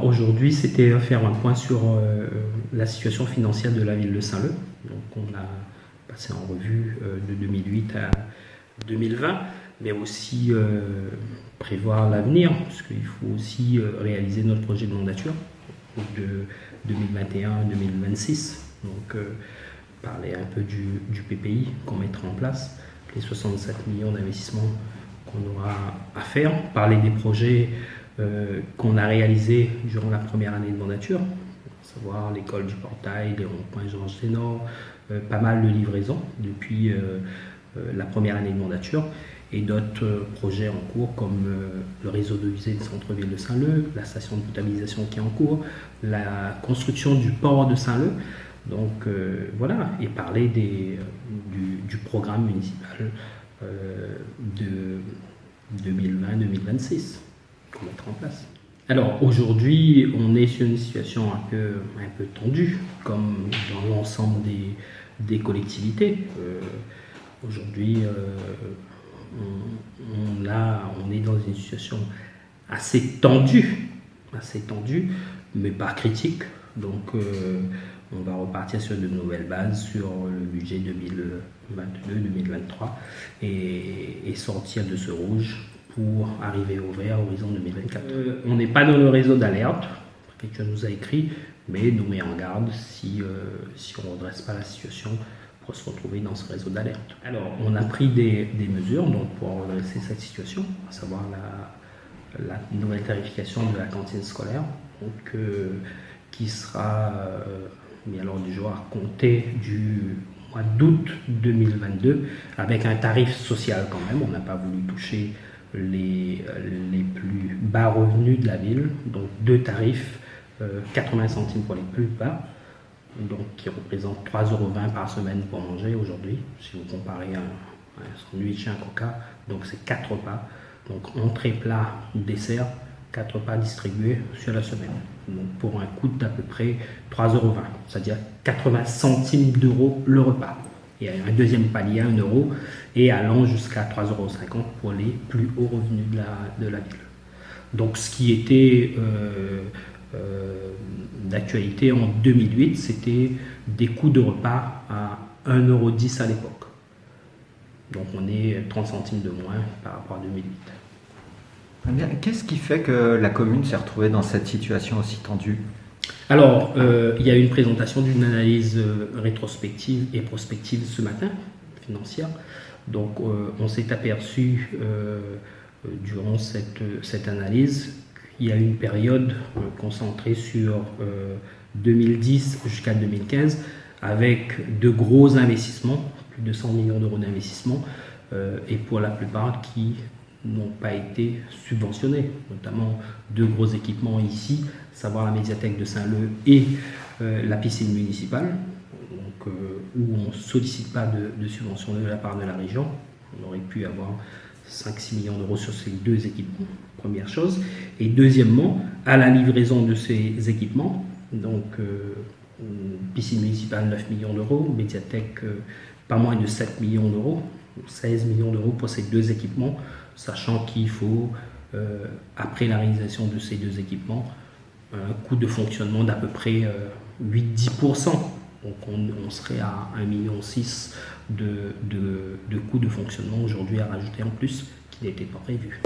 aujourd'hui, c'était faire un point sur la situation financière de la ville de Saint-Leu. Donc on a passé en revue de 2008 à 2020, mais aussi prévoir l'avenir, parce qu'il faut aussi réaliser notre projet de mandature de 2021 à 2026. Donc parler un peu du PPI qu'on mettra en place, les 67 millions d'investissements qu'on aura à faire, parler des projets qu'on a réalisés durant la première année de mandature, à savoir l'école du Portail, les ronds-points Georges Ténor, pas mal de livraisons depuis la première année de mandature, et d'autres projets en cours comme le réseau de usées du centre-ville de Saint-Leu, la station de potabilisation qui est en cours, la construction du port de Saint-Leu. Donc voilà, et parler du programme municipal de 2020-2026 qu'on mettra en place. Alors aujourd'hui, on est sur une situation un peu tendue, comme dans l'ensemble des collectivités. Aujourd'hui, on est dans une situation assez tendue, mais pas critique. Donc on va repartir sur de nouvelles bases sur le budget 2022-2023 et sortir de ce rouge pour arriver au vert horizon 2024. On n'est pas dans le réseau d'alerte, quelqu'un nous a écrit, mais nous met en garde si on ne redresse pas la situation pour se retrouver dans ce réseau d'alerte. Alors, on a pris des mesures donc, pour redresser cette situation, à savoir la nouvelle tarification de la cantine scolaire, donc, qui sera mis à l'ordre du jour à compter du mois d'août 2022, avec un tarif social quand même. On n'a pas voulu toucher les plus bas revenus de la ville, donc deux tarifs, 80 centimes pour les plus bas, donc qui représente 3,20 € par semaine pour manger aujourd'hui, si vous comparez un sandwich et un coca, donc c'est 4 repas, donc entrée, plat, dessert, 4 repas distribués sur la semaine, donc pour un coût d'à peu près 3,20 €, c'est-à-dire 80 centimes d'euros le repas. Il y a un deuxième palier à 1 € et allant jusqu'à 3,50 € pour les plus hauts revenus de la ville. Donc ce qui était d'actualité en 2008, c'était des coûts de repas à 1,10 € à l'époque. Donc on est 30 centimes de moins par rapport à 2008. Qu'est-ce qui fait que la commune s'est retrouvée dans cette situation aussi tendue ? Alors, il y a eu une présentation d'une analyse rétrospective et prospective ce matin, financière. Donc, on s'est aperçu durant cette analyse qu'il y a eu une période concentrée sur 2010 jusqu'à 2015 avec de gros investissements, plus de 100 millions d'euros d'investissements, et pour la plupart qui n'ont pas été subventionnés, notamment deux gros équipements ici, à savoir la médiathèque de Saint-Leu et la piscine municipale, donc, où on ne sollicite pas de subvention de la part de la région. On aurait pu avoir 5-6 millions d'euros sur ces deux équipements, première chose. Et deuxièmement, à la livraison de ces équipements, donc piscine municipale 9 millions d'euros, médiathèque pas moins de 7 millions d'euros, 16 millions d'euros pour ces deux équipements, sachant qu'il faut, après la réalisation de ces deux équipements, un coût de fonctionnement d'à peu près 8-10%. Donc on serait à 1,6 million de coûts de fonctionnement aujourd'hui à rajouter en plus, qui n'était pas prévu.